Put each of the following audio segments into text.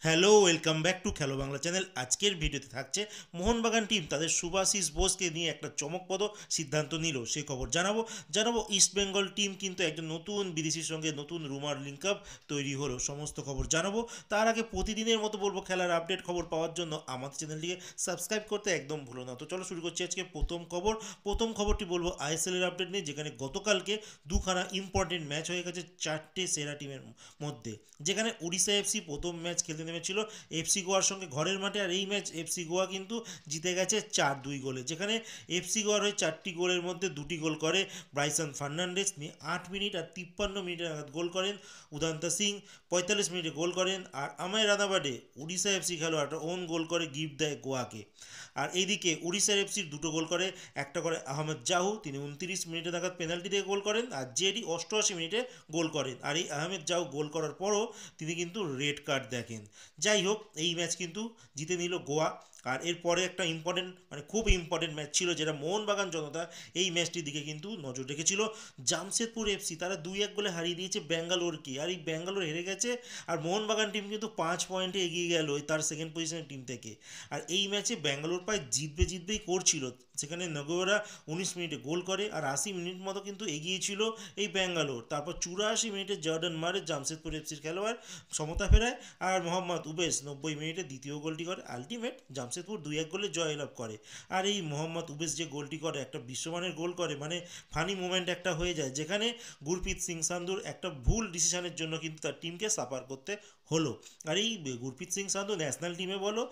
Hello, welcome back to খেলো Bangla channel. আজকের ভিডিওতে থাকছে মোহনবাগান টিম তাদের সুভাশিস বোসকে নিয়ে একটা চমকপ্রদ সিদ্ধান্ত নিল, সেই খবর জানাবো ইস্টবেঙ্গল টিম কিন্তু একজন নতুন বিদেশির সঙ্গে নতুন রুমার লিঙ্ক আপ তৈরি হলো, সমস্ত খবর জানাবো। তার আগে প্রতিদিনের মতো বলবো, খেলার আপডেট খবর পাওয়ার জন্য আমাদের চ্যানেলটিকে সাবস্ক্রাইব করতে একদম ভুলো না। তো চলো শুরু করছি আজকে প্রথম খবরটি বলবো আইএসএল এর আপডেট নিয়ে, যেখানে গতকালকে দুখানা ইম্পর্টেন্ট ম্যাচ হয়ে গেছে চারটে সেরা টিমের মধ্যে। যেখানে উড়িষ্যা এফসি প্রথম ম্যাচ খেলতে নেমেছিল এফসি গোয়ার সঙ্গে ঘরের মাঠে, আর এই ম্যাচ এফসি গোয়া কিন্তু জিতে গেছে 4-2 গোলে। যেখানে এফসি গোয়ার হয়ে 4টি গোলের মধ্যে 2টি গোল করে ব্রাইসন ফার্নান্ডেস, নিয়ে 8 মিনিট আর 53 মিনিটে নাগাদ গোল করেন উদান্তা সিং, 45 মিনিটে গোল করেন। আর আমায় রানাবাডে উড়িষ্যা এফসি খেলোয়াড়টা ওন গোল করে গিফট দেয় গোয়াকে। আর এইদিকে উড়িষ্যার এফসির দুটো গোল করে, একটা করে আহমেদ জাহু, তিনি 29 মিনিটে নাগাদ পেনাল্টি দিয়ে গোল করেন, আর জেডি 88 মিনিটে গোল করেন। আর এই আহমেদ জাহু গোল করার পরও তিনি কিন্তু রেড কার্ড দেখেন। যাই হোক, এই ম্যাচ কিন্তু জিতে নিল গোয়া। আর এরপরে একটা ইম্পর্টেন্ট, মানে খুব ইম্পর্টেন্ট ম্যাচ ছিল, যেটা মোহনবাগান জনতা এই ম্যাচটির দিকে কিন্তু নজর রেখেছিল। জামশেদপুর এফসি তারা 2-1 গোলে হারিয়ে দিয়েছে ব্যাঙ্গালোরকে, আর এই ব্যাঙ্গালোর হেরে গেছে। আর মোহনবাগান টিম কিন্তু 5 পয়েন্টে এগিয়ে গেল তার সেকেন্ড পজিশনের টিম থেকে। আর এই ম্যাচে ব্যাঙ্গালোর প্রায় জিতবেই করছিল, সেখানে নগোরা 19 মিনিটে গোল করে, আর 80 মিনিট মতো কিন্তু এগিয়ে ছিল এই ব্যাঙ্গালোর। তারপর 84 মিনিটে জর্ডান মারে জামশেদপুর এফসির খেলোয়াড় সমতা ফেরায়, আর মোহাম্মদ উবেস 90 মিনিটে দ্বিতীয় গোলটি করে। আলটিমেট জামশেদপুর 2-1 গোলে জয়লাভ করে। আর এই মোহাম্মদ উবেস যে গোলটি করে, একটা বিশ্বমানের গোল করে, মানে ফানি মোমেন্ট একটা হয়ে যায়, যেখানে গুরপ্রীত সিং সান্ধুর একটা ভুল ডিসিশনের জন্য কিন্তু তার টিমকে সাফার করতে হলো। আর এই গুরপ্রীত সিং সান্ধু ন্যাশনাল টিমে বলো,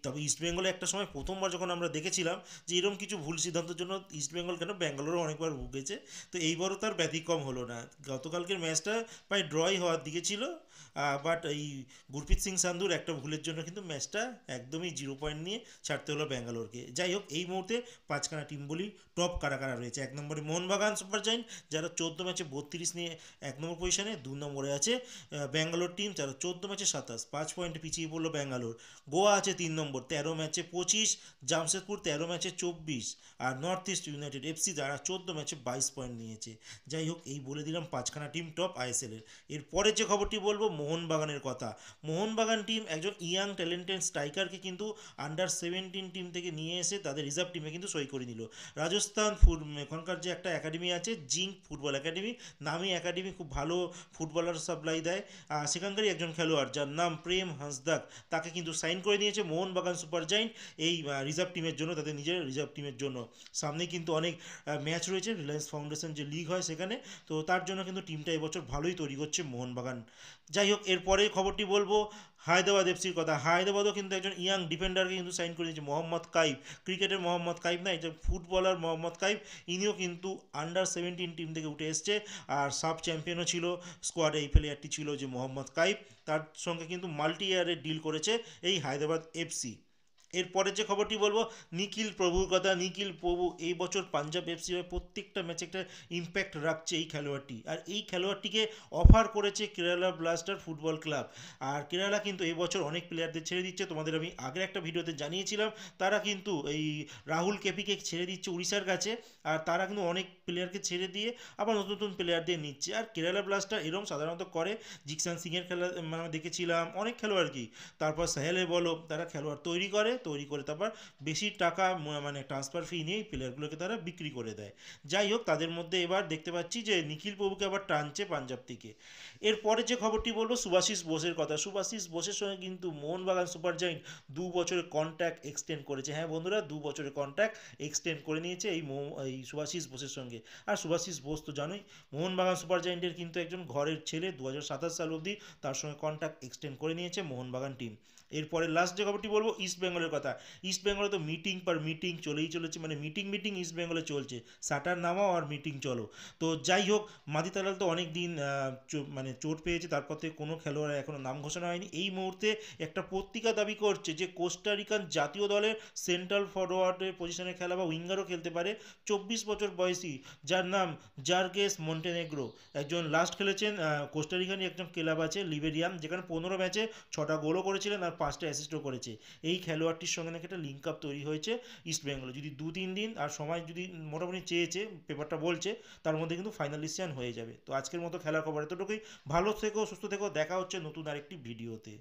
তবে ইস্টবেঙ্গলে একটা সময় প্রথমবার যখন আমরা দেখেছিলাম যে এরকম কিছু ভুল সিদ্ধান্তের জন্য ইস্টবেঙ্গল কেন, ব্যাঙ্গালোরও অনেকবার ভুগেছে, তো এইবারও তার ব্যতিক্রম হলো না। গতকালকের ম্যাচটা প্রায় ড্রই হওয়ার দিকে ছিল, বাট এই গুরপ্রীত সিং সান্ধুর একটা ভুলের জন্য কিন্তু ম্যাচটা একদমই 0 পয়েন্ট নিয়ে ছাড়তে হলো ব্যাঙ্গালোরকে। যাই হোক, এই মুহূর্তে পাঁচখানা টিম বলি টপ কারা কারা রয়েছে। 1 নম্বরে মোহনবাগান সুপার জায়েন্ট, যারা 14 ম্যাচে 32 নিয়ে 1 নম্বর পজিশনে। 2 নম্বরে আছে ব্যাঙ্গালোর টিম, যারা 14 ম্যাচে 27, 5 পয়েন্ট পিছিয়ে পড়লো ব্যাঙ্গালোর। গোয়া আছে 3 নম্বর, 13 ম্যাচে 25, জামশেদপুর 13 ম্যাচে 24, আর নর্থ ইস্ট ইউনাইটেড এফসি যারা 14 ম্যাচে 22 পয়েন্ট নিয়েছে। যাই হোক, এই বলে দিলাম পাঁচখানা টিম টপ আইএসএল এর। এরপরে যে খবরটি বলবো মোহনবাগানের কথা। মোহনবাগান টিম একজন ইয়াং ট্যালেন্টেড স্ট্রাইকারকে কিন্তু আন্ডার 17 টিম থেকে নিয়ে এসে তাদের রিজার্ভ টিমে কিন্তু সই করে নিল। রাজস্থান এখনকার যে একটা একাডেমি আছে, জিঙ্ক ফুটবল একাডেমি, নামি একাডেমি, খুব ভালো ফুটবলার সাপ্লাই দেয়। সেখানকারই একজন খেলোয়াড় যার নাম প্রেম হাঁসদাক, তাকে কিন্তু সাইন করে নিয়েছে মোহনবাগান সুপার জায়েন্ট এই রিজার্ভ টিমের জন্য, তাদের নিজের রিজার্ভ টিমের জন্য। সামনে কিন্তু অনেক ম্যাচ রয়েছে, রিলায়েন্স ফাউন্ডেশন যে লিগ হয় সেখানে, তো তার জন্য কিন্তু টিমটা এবছর ভালোই তৈরি করছে মোহনবাগান। যাই হোক, এরপরে খবরটি বলবো হায়দ্রাবাদ এফসির কথা। হায়দ্রাবাদও কিন্তু একজন ইয়াং ডিফেন্ডারকে কিন্তু সাইন করে দিয়েছে, মোহাম্মদ কাইফ। ক্রিকেটের মোহাম্মদ কাইফ না, এটা ফুটবলার মোহাম্মদ কাইফ। ইনিও কিন্তু আন্ডার 17 টিম থেকে উঠে এসছে, আর সাব চ্যাম্পিয়নও ছিল স্কোয়াডে। এই প্লেয়ারটি ছিল যে মোহাম্মদ কাইফ, তার সঙ্গে কিন্তু মাল্টি ইয়ারের ডিল করেছে এই হায়দ্রাবাদ এফসি। এরপরে যে খবরটি বলবো নিখিল প্রভুর কথা। নিখিল প্রভু এই বছর পাঞ্জাব এফসি হয়ে প্রত্যেকটা ম্যাচে একটা ইম্প্যাক্ট রাখছে এই খেলোয়াড়টি, আর এই খেলোয়াড়টিকে অফার করেছে কেরালা ব্লাস্টার ফুটবল ক্লাব। আর কেরালা কিন্তু এই বছর অনেক প্লেয়ারদের ছেড়ে দিচ্ছে, তোমাদের আমি আগের একটা ভিডিওতে জানিয়েছিলাম। তারা কিন্তু এই রাহুল কেপিকে ছেড়ে দিচ্ছে উড়িষ্যার কাছে, আর তারা কিন্তু অনেক প্লেয়ারকে ছেড়ে দিয়ে আবার নতুন নতুন প্লেয়ারদের নিচ্ছে। আর কেরালা ব্লাস্টার এরকম সাধারণত করে, জিকসান সিংয়ের খেলা মানে দেখেছিলাম, অনেক খেলোয়াড় কি, তারপর সাহেলে বলো, তারা খেলোয়াড় তৈরি করে তারপর বেশি টাকা মানে ট্রান্সফার ফি নিয়ে প্লেয়ারগুলোকে তারা বিক্রি করে দেয়। যাই হোক, তাদের মধ্যে এবার দেখতে পাচ্ছি যে নিখিল প্রভুকে আবার টানছে পাঞ্জাব থেকে। এরপরে যে খবরটি বলবো সুভাশিস বোসের কথা। সুভাশিস বোসের সঙ্গে কিন্তু মোহনবাগান সুপার জায়েন্ট 2 বছরের কন্ট্রাক্ট এক্সটেন্ড করেছে। হ্যাঁ বন্ধুরা, 2 বছরের কন্ট্রাক্ট এক্সটেন্ড করে নিয়েছে এই সুভাশিস বোসের সঙ্গে। আর সুভাশিস বোস তো জানোই মোহনবাগান সুপার জায়েন্টের কিন্তু একজন ঘরের ছেলে। 2027 সাল অবধি তার সঙ্গে কন্ট্রাক্ট এক্সটেন্ড করে নিয়েছে মোহনবাগান টিম। এরপরে লাস্ট যে খবরটি বলবো ইস্ট বেঙ্গলের কথা। ইস্ট বেঙ্গলে তো মিটিং পর মিটিং চলেই চলেছে, মানে মিটিং ইস্ট বেঙ্গলে চলছে, শাটার নামাও আর মিটিং চলো। তো যাই হোক, মাদিতালাল তো অনেক দিন মানে চোট পেয়েছে, তারপর থেকে কোনো খেলোয়াড় এখনও নাম ঘোষণা হয়নি। এই মুহূর্তে একটা পত্রিকা দাবি করছে যে কোস্টারিকান জাতীয় দলের সেন্ট্রাল ফরওয়ার্ডের পজিশনে খেলা বা উইঙ্গারও খেলতে পারে 24 বছর বয়সী, যার নাম জার্গেস মন্টেনেগ্রো। একজন লাস্ট খেলেছেন কোস্টারিকানই একজন ক্লাব আছে লিবেরিয়াম, যেখানে 15 ম্যাচে 6টা গোলও করেছিলেন আর 5টা অ্যাসিস্টও করেছে। এই খেলোয়াড়টির সঙ্গে নাকি একটা লিঙ্ক আপ তৈরি হয়েছে ইস্ট বেঙ্গলে। যদি 2-3 দিন আর সময় যদি মোটামুটি চেয়েছে, পেপারটা বলছে, তার মধ্যে কিন্তু ফাইনাল ডিসিশন হয়ে যাবে। তো আজকের মতো খেলার খবর এতটুকুই। ভালো থেকো, সুস্থ থেকো, দেখা হচ্ছে নতুন আরেকটি ভিডিওতে।